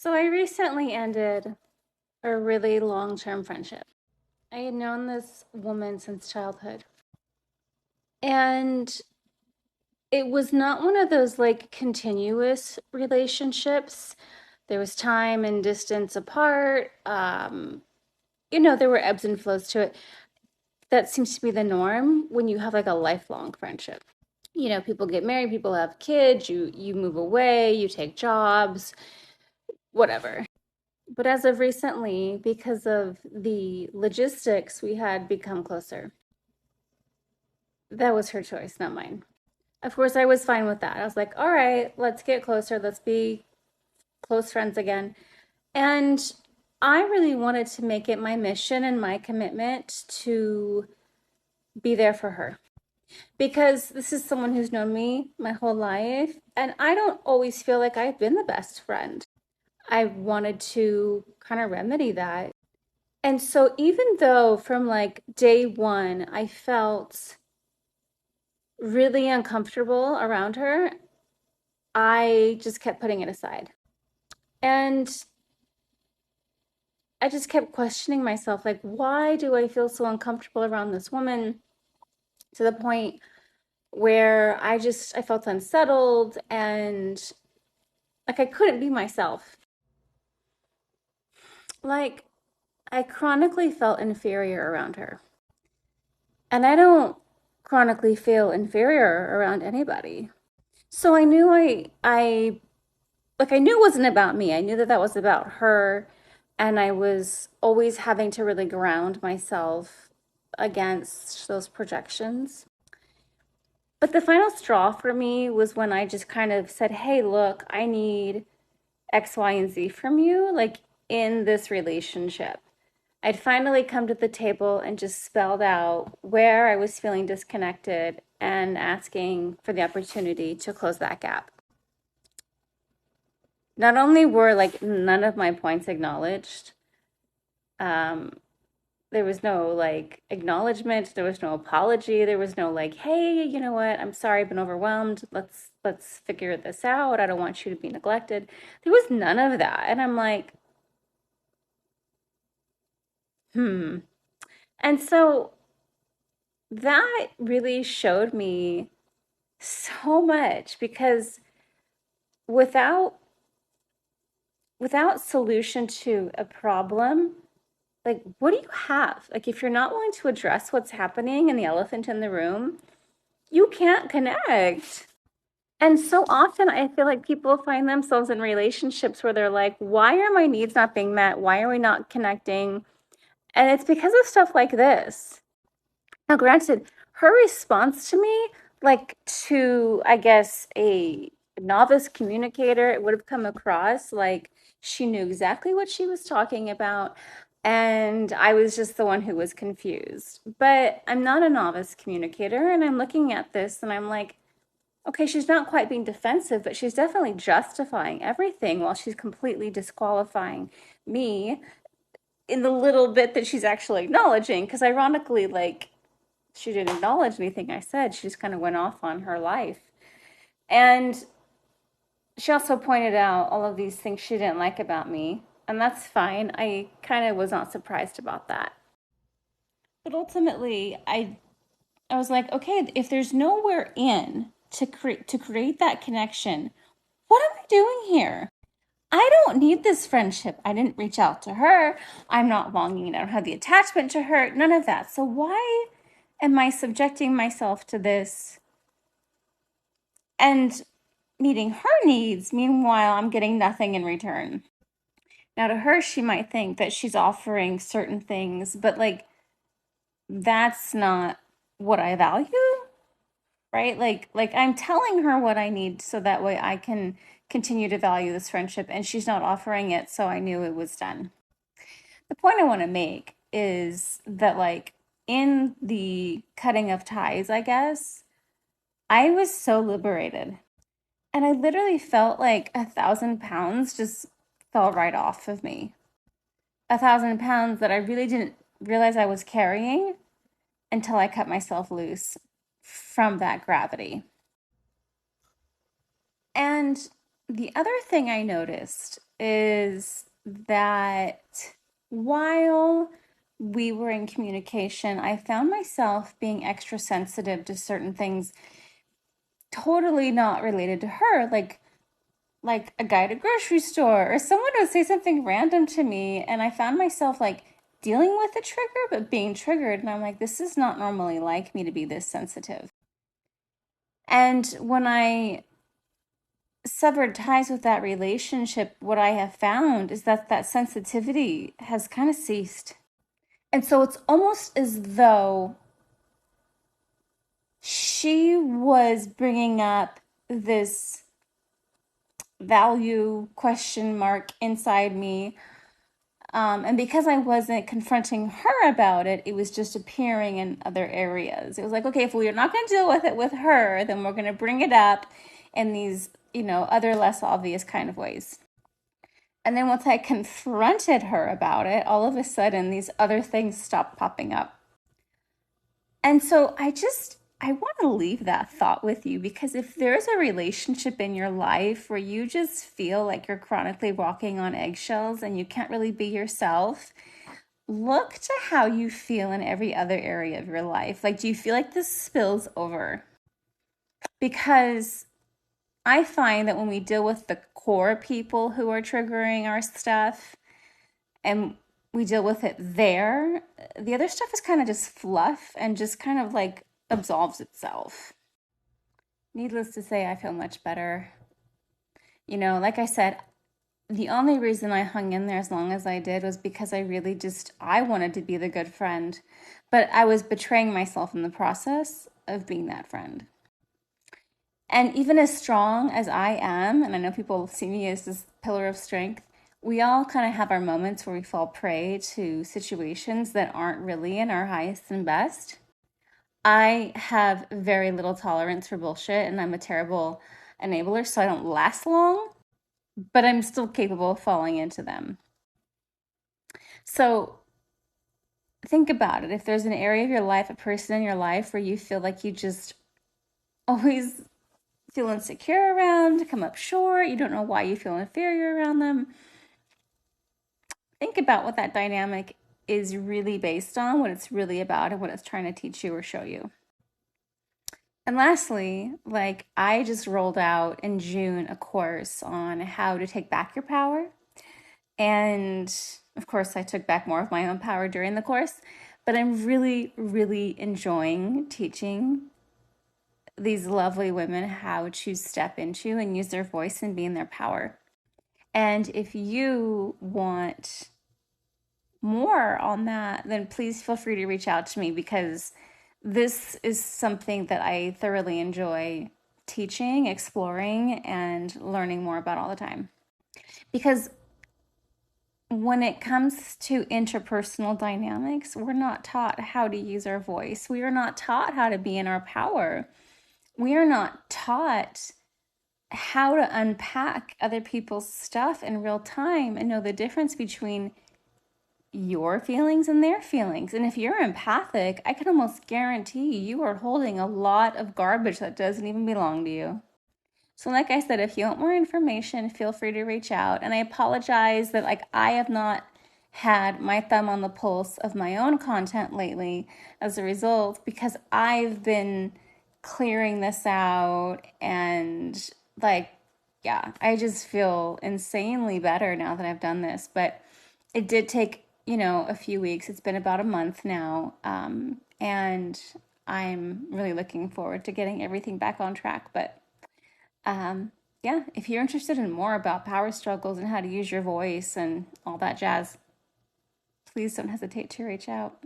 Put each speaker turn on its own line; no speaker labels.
So I recently ended a really long-term friendship. I had known this woman since childhood. And it was not one of those like continuous relationships. There was time and distance apart. There were ebbs and flows to it. That seems to be the norm when you have like a lifelong friendship. People get married, people have kids, you move away, you take jobs, whatever. But as of recently, because of the logistics, we had become closer. That was her choice, not mine. Of course, I was fine with that. I was like, all right, let's get closer. Let's be close friends again. And I really wanted to make it my mission and my commitment to be there for her because this is someone who's known me my whole life. And I don't always feel like I've been the best friend. I wanted to kind of remedy that. And so even though from like day one, I felt really uncomfortable around her, I just kept putting it aside. And I just kept questioning myself, like, why do I feel so uncomfortable around this woman to the point where I felt unsettled and like I couldn't be myself. Like I chronically felt inferior around her. And I don't chronically feel inferior around anybody. So I knew it wasn't about me. I knew that that was about her, and I was always having to really ground myself against those projections. But the final straw for me was when I just kind of said, "Hey, look, I need X, Y, and Z from you, like in this relationship." I'd finally come to the table and just spelled out where I was feeling disconnected and asking for the opportunity to close that gap. Not only were like none of my points acknowledged, um, there was no like acknowledgement, there was no apology, there was no like, hey, you know what? I'm sorry, I've been overwhelmed. Let's figure this out. I don't want you to be neglected. There was none of that. And I'm like, hmm. And so that really showed me so much because without without solution to a problem, like what do you have? Like if you're not willing to address what's happening and the elephant in the room, you can't connect. And so often I feel like people find themselves in relationships where they're like, why are my needs not being met? Why are we not connecting? And it's because of stuff like this. Now, granted, her response to me, like to, I guess, a novice communicator, it would have come across like she knew exactly what she was talking about. And I was just the one who was confused. But I'm not a novice communicator. And I'm looking at this and I'm like, okay, she's not quite being defensive, but she's definitely justifying everything while she's completely disqualifying me in the little bit that she's actually acknowledging. Because ironically, like, she didn't acknowledge anything I said. She just kind of went off on her life. And she also pointed out all of these things she didn't like about me. And that's fine. I kind of was not surprised about that. But ultimately, I was like, okay, if there's nowhere in to create that connection, what am I doing here? I don't need this friendship. I didn't reach out to her. I'm not longing. I don't have the attachment to her. None of that. So why am I subjecting myself to this and meeting her needs? Meanwhile, I'm getting nothing in return. Now, to her, she might think that she's offering certain things, but like that's not what I value, right? Like I'm telling her what I need so that way I can continue to value this friendship, and she's not offering it, so I knew it was done. The point I want to make is that like in the cutting of ties, I guess, I was so liberated. And I literally felt like 1,000 pounds just fell right off of me. 1,000 pounds that I really didn't realize I was carrying until I cut myself loose from that gravity. And the other thing I noticed is that while we were in communication, I found myself being extra sensitive to certain things totally not related to her, like a guy at a grocery store or someone would say something random to me and I found myself like dealing with the trigger but being triggered and I'm like this is not normally like me to be this sensitive. And when I severed ties with that relationship, what I have found is that that sensitivity has kind of ceased. And so it's almost as though she was bringing up this value question mark inside me. And because I wasn't confronting her about it, it was just appearing in other areas. It was like, okay, if we're not going to deal with it with her, then we're going to bring it up in these, other less obvious kind of ways. And then once I confronted her about it, all of a sudden these other things stopped popping up. And so I want to leave that thought with you because if there's a relationship in your life where you just feel like you're chronically walking on eggshells and you can't really be yourself, look to how you feel in every other area of your life. Like, do you feel like this spills over? Because I find that when we deal with the core people who are triggering our stuff and we deal with it there, the other stuff is kind of just fluff and just kind of like absolves itself. Needless to say, I feel much better. Like I said, the only reason I hung in there as long as I did was because I wanted to be the good friend, but I was betraying myself in the process of being that friend. And even as strong as I am, and I know people see me as this pillar of strength, we all kind of have our moments where we fall prey to situations that aren't really in our highest and best. I have very little tolerance for bullshit and I'm a terrible enabler, so I don't last long, but I'm still capable of falling into them. So think about it. If there's an area of your life, a person in your life where you feel like you just always feel insecure around, come up short, you don't know why you feel inferior around them, think about what that dynamic is really based on, what it's really about, and what it's trying to teach you or show you. And lastly, like I just rolled out in June a course on how to take back your power. And of course, I took back more of my own power during the course, but I'm really, really enjoying teaching these lovely women how to step into and use their voice and be in their power. And if you want more on that, then please feel free to reach out to me because this is something that I thoroughly enjoy teaching, exploring, and learning more about all the time. Because when it comes to interpersonal dynamics, we're not taught how to use our voice. We are not taught how to be in our power. We are not taught how to unpack other people's stuff in real time and know the difference between your feelings and their feelings. And if you're empathic, I can almost guarantee you are holding a lot of garbage that doesn't even belong to you. So like I said, if you want more information, feel free to reach out. And I apologize that like I have not had my thumb on the pulse of my own content lately as a result because I've been clearing this out and like yeah, I just feel insanely better now that I've done this. But it did take, a few weeks. It's been about a month now. And I'm really looking forward to getting everything back on track. But yeah, if you're interested in more about power struggles and how to use your voice and all that jazz, please don't hesitate to reach out.